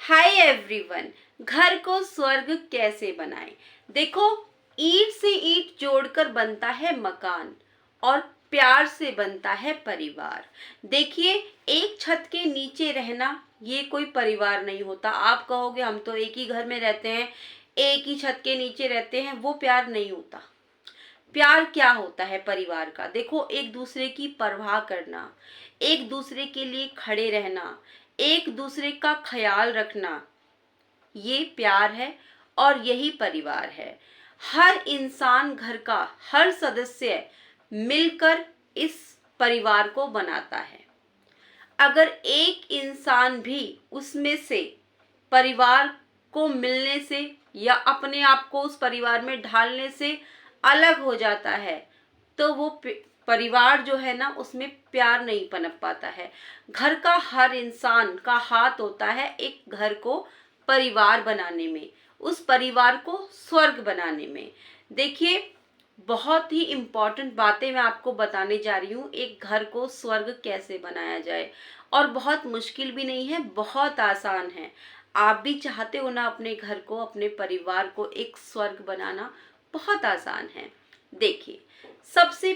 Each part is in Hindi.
Hi everyone. घर को स्वर्ग कैसे बनाएं? देखो, ईंट से ईंट जोड़कर बनता है मकान और प्यार से बनता है परिवार। देखिए, एक छत के नीचे रहना ये कोई परिवार नहीं होता। आप कहोगे हम तो एक ही घर में रहते हैं, एक ही छत के नीचे रहते हैं, वो प्यार नहीं होता। प्यार क्या होता है परिवार का? देखो, एक दूसरे की परवाह करना, एक दूसरे के लिए खड़े रहना, एक दूसरे का ख्याल रखना, ये प्यार है और यही परिवार है। हर इंसान, घर का हर सदस्य मिलकर इस परिवार को बनाता है। अगर एक इंसान भी उसमें से परिवार को मिलने से या अपने आप को उस परिवार में ढालने से अलग हो जाता है तो वो परिवार जो है ना, उसमें प्यार नहीं पनप पाता है। घर का हर इंसान का हाथ होता है एक घर को परिवार बनाने में, उस परिवार को स्वर्ग बनाने में। देखिए, बहुत ही इम्पोर्टेंट बातें मैं आपको बताने जा रही हूँ, एक घर को स्वर्ग कैसे बनाया जाए। और बहुत मुश्किल भी नहीं है, बहुत आसान है। आप भी चाहते हो ना अपने घर को, अपने परिवार को एक स्वर्ग बनाना? बहुत आसान है। देखिए, सबसे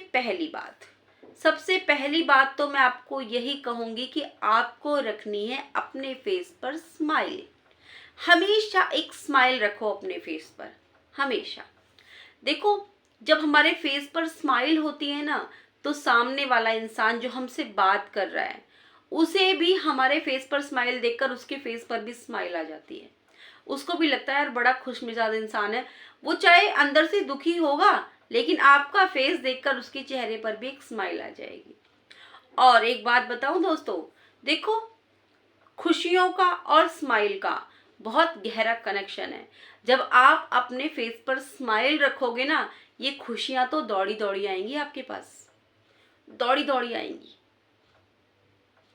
पहली बात तो मैं आपको यही कहूंगी कि आपको रखनी है अपने फेस पर स्माइल। हमेशा एक स्माइल रखो अपने फेस पर, हमेशा। देखो, जब हमारे फेस पर स्माइल होती है ना, तो सामने वाला इंसान जो हमसे बात कर रहा है, उसे भी हमारे फेस पर स्माइल देखकर उसके फेस पर भी स्माइल आ जाती है। उसको भी लगता है यार बड़ा खुशमिजाज इंसान है। वो चाहे अंदर से दुखी होगा, लेकिन आपका फेस देखकर उसके चेहरे पर भी एक स्माइल आ जाएगी। और एक बात बताऊं दोस्तों, देखो, खुशियों का और स्माइल का बहुत गहरा कनेक्शन है। जब आप अपने फेस पर स्माइल रखोगे ना, ये खुशियां तो दौड़ी दौड़ी आएंगी आपके पास, दौड़ी दौड़ी आएंगी।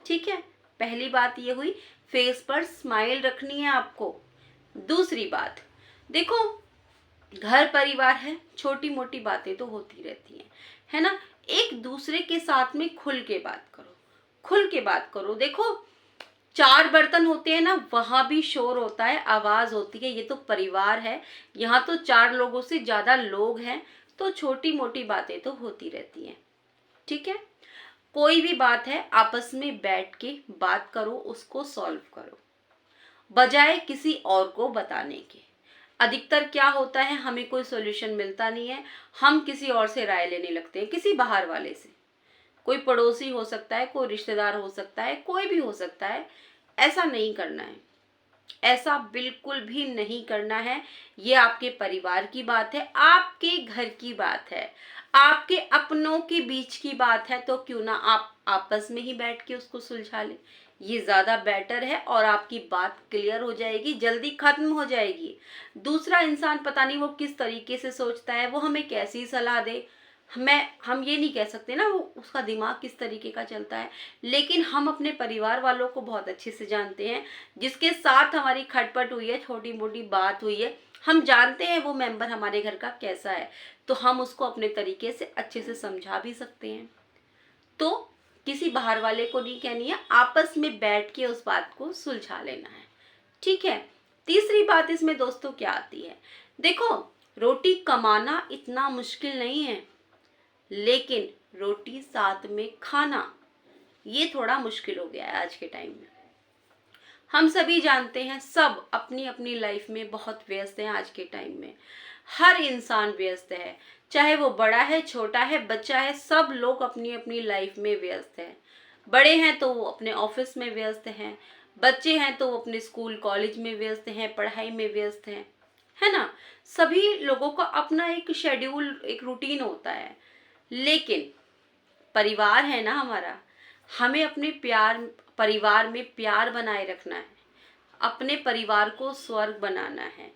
ठीक है, पहली बात ये हुई, फेस पर स्माइल रखनी है आपको। दूसरी बात, देखो, घर परिवार है, छोटी मोटी बातें तो होती रहती हैं, है ना। एक दूसरे के साथ में खुल के बात करो, खुल के बात करो। देखो, चार बर्तन होते हैं ना, वहां भी शोर होता है, आवाज होती है। ये तो परिवार है, यहाँ तो चार लोगों से ज्यादा लोग हैं, तो छोटी मोटी बातें तो होती रहती हैं। ठीक है, कोई भी बात है आपस में बैठ के बात करो, उसको सॉल्व करो, बजाय किसी और को बताने के। अधिकतर क्या होता है, हमें कोई सॉल्यूशन मिलता नहीं है, हम किसी और से राय लेने लगते हैं, किसी बाहर वाले से। कोई पड़ोसी हो सकता है, कोई रिश्तेदार हो सकता है, कोई भी हो सकता है। ऐसा नहीं करना है, ऐसा बिल्कुल भी नहीं करना है। ये आपके परिवार की बात है, आपके घर की बात है, आपके अपनों के बीच की बात है। तो क्यों ना आप आपस में ही बैठ के उसको सुलझा लें, ये ज्यादा बेटर है और आपकी बात क्लियर हो जाएगी, जल्दी खत्म हो जाएगी। दूसरा इंसान पता नहीं वो किस तरीके से सोचता है, वो हमें कैसी सलाह दे, हम ये नहीं कह सकते ना वो उसका दिमाग किस तरीके का चलता है। लेकिन हम अपने परिवार वालों को बहुत अच्छे से जानते हैं, जिसके साथ हमारी खटपट हुई है, छोटी मोटी बात हुई है, हम जानते हैं वो मेंबर हमारे घर का कैसा है, तो हम उसको अपने तरीके से अच्छे से समझा भी सकते हैं। तो किसी बाहर वाले को नहीं कहनी है, आपस में बैठ के उस बात को सुलझा लेना है। ठीक है, तीसरी बात इसमें दोस्तों क्या आती है, देखो, रोटी कमाना इतना मुश्किल नहीं है, लेकिन रोटी साथ में खाना ये थोड़ा मुश्किल हो गया है आज के टाइम में। हम सभी जानते हैं, सब अपनी अपनी लाइफ में बहुत व्यस्त हैं आज के टाइम में। हर इंसान व्यस्त है, चाहे वो बड़ा है, छोटा है, बच्चा है, सब लोग अपनी अपनी लाइफ में व्यस्त हैं। बड़े हैं तो वो अपने ऑफिस में व्यस्त हैं, बच्चे हैं तो वो अपने स्कूल कॉलेज में व्यस्त हैं, पढ़ाई में व्यस्त हैं, है ना। सभी लोगों का अपना एक शेड्यूल, एक रूटीन होता है। लेकिन परिवार है ना हमारा, हमें अपने परिवार में प्यार बनाए रखना है, अपने परिवार को स्वर्ग बनाना है।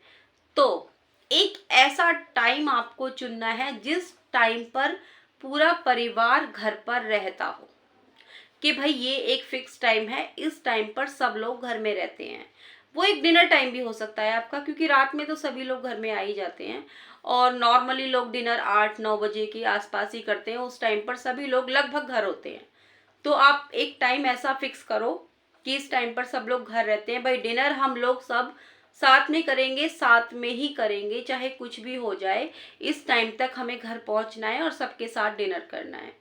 तो एक ऐसा टाइम आपको चुनना है जिस टाइम पर पूरा परिवार घर पर रहता हो, कि भाई ये एक फिक्स टाइम है, इस टाइम पर सब लोग घर में रहते हैं। वो एक डिनर टाइम भी हो सकता है आपका, क्योंकि रात में तो सभी लोग घर में आ ही जाते हैं और नॉर्मली लोग डिनर 8-9 बजे के आसपास ही करते हैं, उस टाइम पर सभी लोग लगभग घर होते हैं। तो आप एक टाइम ऐसा फिक्स करो कि इस टाइम पर सब लोग घर रहते हैं, भाई डिनर हम लोग सब साथ में करेंगे, साथ में ही करेंगे, चाहे कुछ भी हो जाए, इस टाइम तक हमें घर पहुंचना है और सबके साथ डिनर करना है।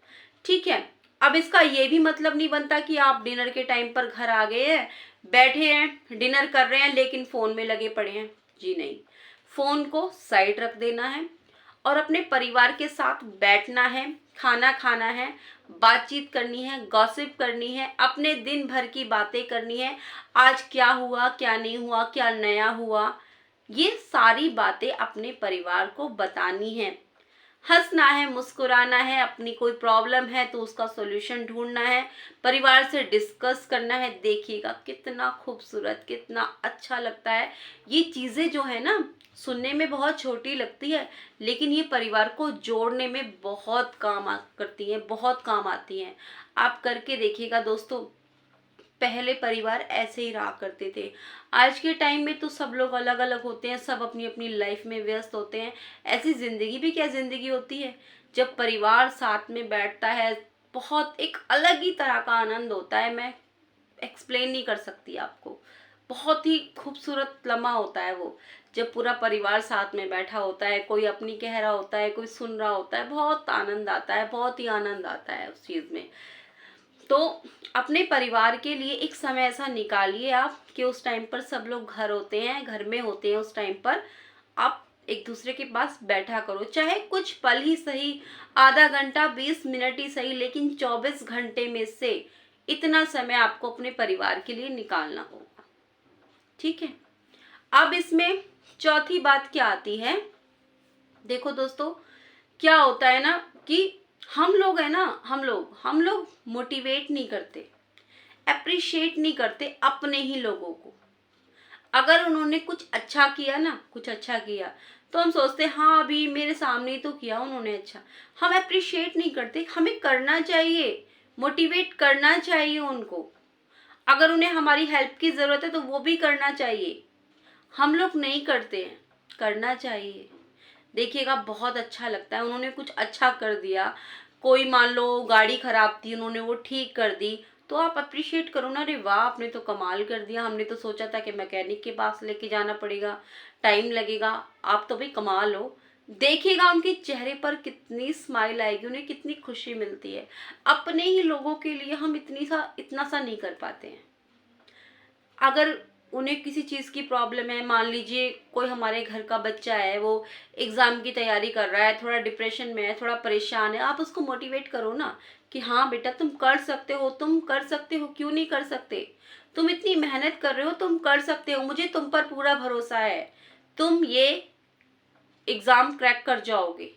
ठीक है। अब इसका ये भी मतलब नहीं बनता कि आप डिनर के टाइम पर घर आ गए हैं, बैठे हैं, डिनर कर रहे हैं, लेकिन फोन में लगे पड़े हैं। जी नहीं, फोन को साइड रख देना है और अपने परिवार के साथ बैठना है, खाना खाना है, बातचीत करनी है, गॉसिप करनी है, अपने दिन भर की बातें करनी है, आज क्या हुआ, क्या नहीं हुआ, क्या नया हुआ, ये सारी बातें अपने परिवार को बतानी है। हंसना है, मुस्कुराना है, अपनी कोई प्रॉब्लम है तो उसका सॉल्यूशन ढूंढना है, परिवार से डिस्कस करना है। देखिएगा कितना खूबसूरत, कितना अच्छा लगता है। ये चीजें जो है ना, सुनने में बहुत छोटी लगती है, लेकिन ये परिवार को जोड़ने में बहुत काम करती हैं, बहुत काम आती हैं। आप करके देखिएगा दोस्तों। पहले परिवार ऐसे ही रहा करते थे। आज के टाइम में तो सब लोग अलग अलग होते हैं, सब अपनी अपनी लाइफ में व्यस्त होते हैं। ऐसी जिंदगी भी क्या जिंदगी होती है जब परिवार साथ में बैठता है, बहुत एक अलग ही तरह का आनंद होता है। मैं एक्सप्लेन नहीं कर सकती आपको। बहुत ही खूबसूरत लम्हा होता है वो, जब पूरा परिवार साथ में बैठा होता है, कोई अपनी कह रहा होता है, कोई सुन रहा होता है, बहुत आनंद आता है, बहुत ही आनंद आता है उस चीज में। तो अपने परिवार के लिए एक समय ऐसा निकालिए आप कि उस टाइम पर सब लोग घर होते हैं, घर में होते हैं, उस टाइम पर आप एक दूसरे के पास बैठा करो, चाहे कुछ पल ही सही, आधा घंटा 20 मिनट ही सही, लेकिन 24 घंटे में से इतना समय आपको अपने परिवार के लिए निकालना होगा। ठीक है। अब इसमें चौथी बात क्या आती है, देखो दोस्तों, क्या होता है ना कि हम लोग है ना, हम लोग मोटिवेट नहीं करते, अप्रिशिएट नहीं करते अपने ही लोगों को। अगर उन्होंने कुछ अच्छा किया ना, कुछ अच्छा किया, तो हम सोचते हैं हाँ अभी मेरे सामने ही तो किया उन्होंने अच्छा। हम अप्रिशिएट नहीं करते। हमें करना चाहिए, मोटिवेट करना चाहिए उनको। अगर उन्हें हमारी हेल्प की जरूरत है तो वो भी करना चाहिए। हम लोग नहीं करते हैं, करना चाहिए। देखिएगा बहुत अच्छा लगता है, उन्होंने कुछ अच्छा कर दिया। कोई मान लो गाड़ी खराब थी, उन्होंने वो ठीक कर दी, तो आप अप्रिशिएट करो ना, अरे वाह आपने तो कमाल कर दिया, हमने तो सोचा था कि मैकेनिक के पास लेके जाना पड़ेगा, टाइम लगेगा, आप तो भाई कमाल हो। देखिएगा उनके चेहरे पर कितनी स्माइल आएगी, उन्हें कितनी खुशी मिलती है। अपने ही लोगों के लिए हम इतना सा नहीं कर पाते हैं। अगर उन्हें किसी चीज़ की प्रॉब्लम है, मान लीजिए कोई हमारे घर का बच्चा है, वो एग्ज़ाम की तैयारी कर रहा है, थोड़ा डिप्रेशन में है, थोड़ा परेशान है, आप उसको मोटिवेट करो ना कि हाँ बेटा तुम कर सकते हो, तुम कर सकते हो, क्यों नहीं कर सकते, तुम इतनी मेहनत कर रहे हो, तुम कर सकते हो, मुझे तुम पर पूरा भरोसा है, तुम ये एग्ज़ाम क्रैक कर जाओगे,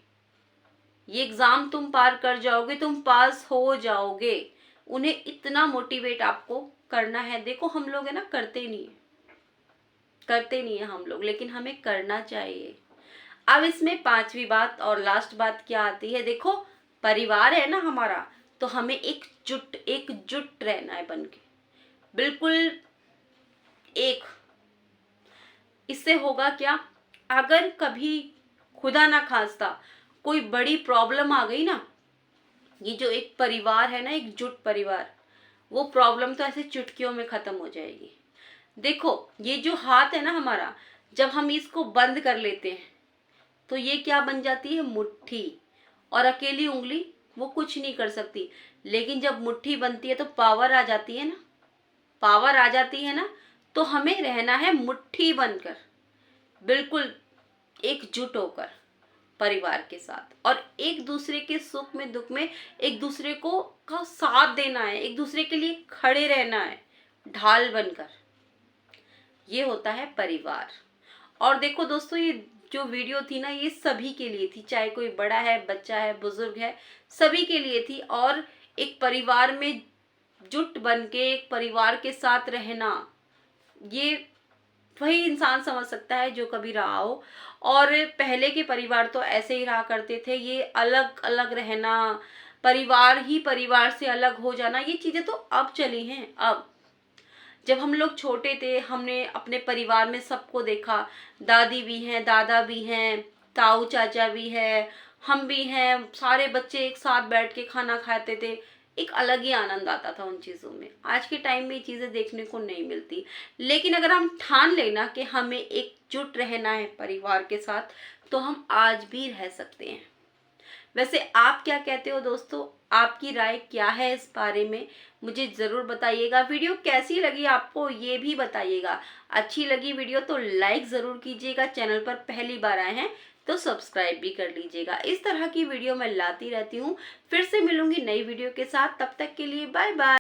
ये एग्ज़ाम तुम पार कर जाओगे, तुम पास हो जाओगे। उन्हें इतना मोटिवेट आपको करना है। देखो हम लोग है ना करते नहीं है, करते नहीं है हम लोग, लेकिन हमें करना चाहिए। अब इसमें पांचवी बात और लास्ट बात क्या आती है, देखो परिवार है ना हमारा, तो हमें एकजुट रहना है बन के, बिल्कुल एक। इससे होगा क्या, अगर कभी खुदा ना खास्ता कोई बड़ी प्रॉब्लम आ गई ना, ये जो एक परिवार है ना, एकजुट परिवार, वो प्रॉब्लम तो ऐसे चुटकियों में खत्म हो जाएगी। देखो ये जो हाथ है ना हमारा, जब हम इसको बंद कर लेते हैं तो ये क्या बन जाती है, मुट्ठी। और अकेली उंगली वो कुछ नहीं कर सकती, लेकिन जब मुट्ठी बनती है तो पावर आ जाती है ना, पावर आ जाती है ना। तो हमें रहना है मुट्ठी बनकर, बिल्कुल एकजुट होकर परिवार के साथ, और एक दूसरे के सुख में दुख में एक दूसरे को का साथ देना है, एक दूसरे के लिए खड़े रहना है ढाल बनकर। ये होता है परिवार। और देखो दोस्तों, ये जो वीडियो थी ना, ये सभी के लिए थी, चाहे कोई बड़ा है, बच्चा है, बुजुर्ग है, सभी के लिए थी। और एक परिवार में जुट बन के एक परिवार के साथ रहना, ये वही इंसान समझ सकता है जो कभी रहा हो। और पहले के परिवार तो ऐसे ही रहा करते थे, ये अलग अलग रहना, परिवार ही परिवार से अलग हो जाना, ये चीजें तो अब चली हैं। अब जब हम लोग छोटे थे, हमने अपने परिवार में सबको देखा, दादी भी हैं, दादा भी हैं, ताऊ चाचा भी है, हम भी हैं, सारे बच्चे एक साथ बैठ के खाना खाते थे, एक अलग ही आनंद आता था उन चीज़ों में। आज के टाइम में ये चीज़ें देखने को नहीं मिलती। लेकिन अगर हम ठान लेना कि हमें एकजुट रहना है परिवार के साथ, तो हम आज भी रह सकते हैं। वैसे आप क्या कहते हो दोस्तों? आपकी राय क्या है इस बारे में? मुझे ज़रूर बताइएगा। वीडियो कैसी लगी आपको ये भी बताइएगा। अच्छी लगी वीडियो तो लाइक ज़रूर कीजिएगा। चैनल पर पहली बार आए हैं तो सब्सक्राइब भी कर लीजिएगा। इस तरह की वीडियो मैं लाती रहती हूँ। फिर से मिलूंगी नई वीडियो के साथ। तब तक के लिए बाय बाय।